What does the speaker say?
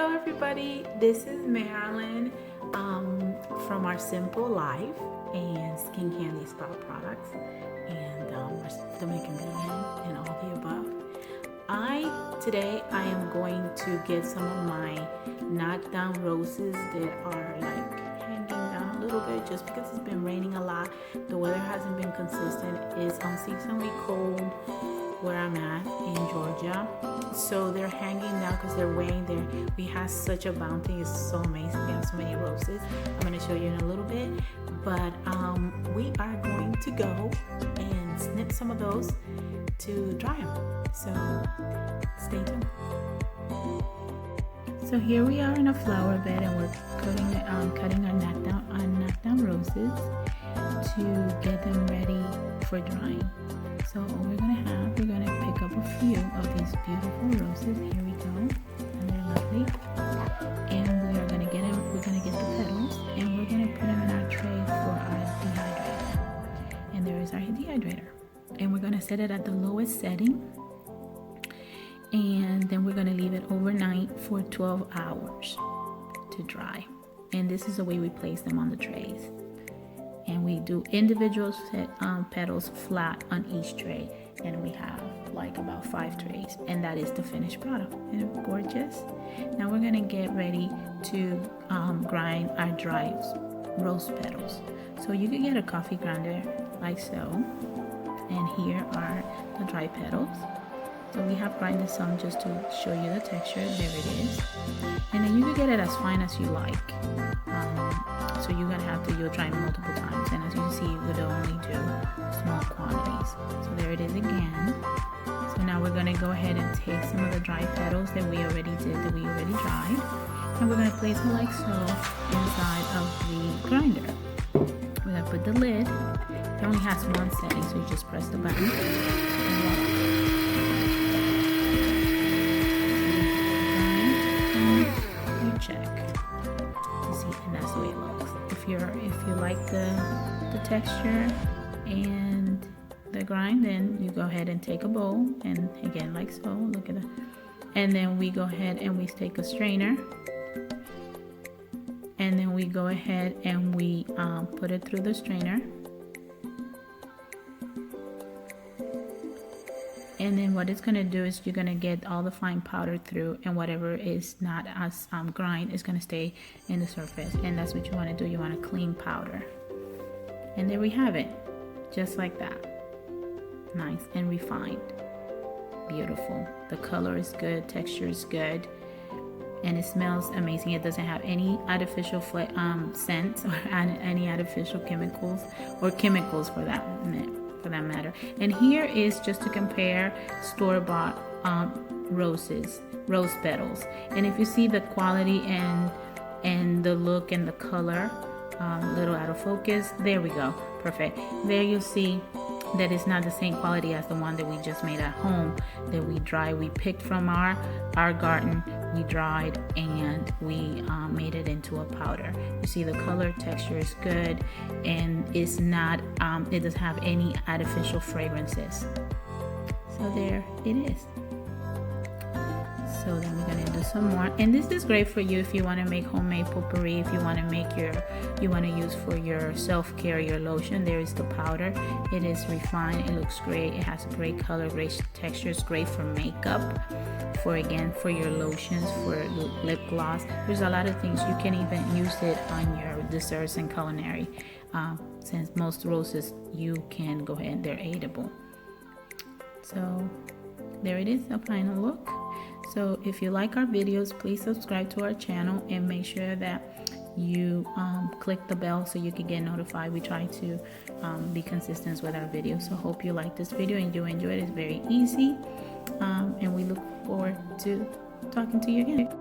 Hello everybody, this is Marilyn from our Simple Life and Skin Candy Spa products and our Dominican vegan and all the above. Today I am going to get some of my knockdown roses that are like hanging down a little bit just because it's been raining a lot. The weather hasn't been consistent. It's unseasonably cold where I'm at in Georgia, so they're hanging now because they're weighing there. We have such a bounty. It's so amazing. We have so many roses. I'm going to show you in a little bit, but we are going to go and snip some of those to dry them, so stay tuned. So here we are in a flower bed and we're cutting our knockdown roses to get them ready for drying. So what we're going to pick up a few of these beautiful roses. Here we go, and they're lovely. And we're going to get the petals, and we're going to put them in our tray for our dehydrator. And there is our dehydrator. And we're going to set it at the lowest setting. And then we're going to leave it overnight for 12 hours to dry. And this is the way we place them on the trays. And we do individual petals flat on each tray, and we have like about 5 trays, and that is the finished product. Isn't it gorgeous? Now we're gonna get ready to grind our dry rose petals. So you can get a coffee grinder like so, and here are the dry petals. So we have grinded some just to show you the texture. There it is. And then you can get it as fine as you like. So you'll try multiple times. And as you can see, we'll only do small quantities. So there it is again. So now we're gonna go ahead and take some of the dry petals that we already dried. And we're gonna place them like so inside of the grinder. We're gonna put the lid. It only has one setting, so you just press the button. Check to see, and that's the way it looks. If you like the texture and the grind, then you go ahead and take a bowl, and again like so, look at it. And then we go ahead and we take a strainer, and then we go ahead and we put it through the strainer. And then what it's going to do is you're going to get all the fine powder through, and whatever is not as grind is going to stay in the surface. And that's what you want to do. You want a clean powder. And there we have it. Just like that. Nice and refined. Beautiful. The color is good. Texture is good. And it smells amazing. It doesn't have any artificial scents or any artificial chemicals, or chemicals for that matter. And here is just to compare store-bought rose petals. And if you see the quality and the look and the color, a little out of focus, there we go, perfect. There you'll see that it's not the same quality as the one that we just made at home, that we picked from our garden, we dried, and we made it into a powder. You see the color, texture is good, and it's not it doesn't have any artificial fragrances. So there it is. So then we're gonna do some more, and this is great for you if you want to make homemade potpourri. If you want to use for your self-care, your lotion. There is the powder. It is refined. It looks great. It has a great color, great texture. It's great for makeup, for your lotions, for lip gloss. There's a lot of things. You can even use it on your desserts and culinary. Since most roses you can go ahead, they're edible. So there it is, a final look. So if you like our videos, please subscribe to our channel and make sure that you click the bell so you can get notified. We try to be consistent with our videos. So hope you like this video and you enjoy it. It's very easy, and we look forward to talking to you again.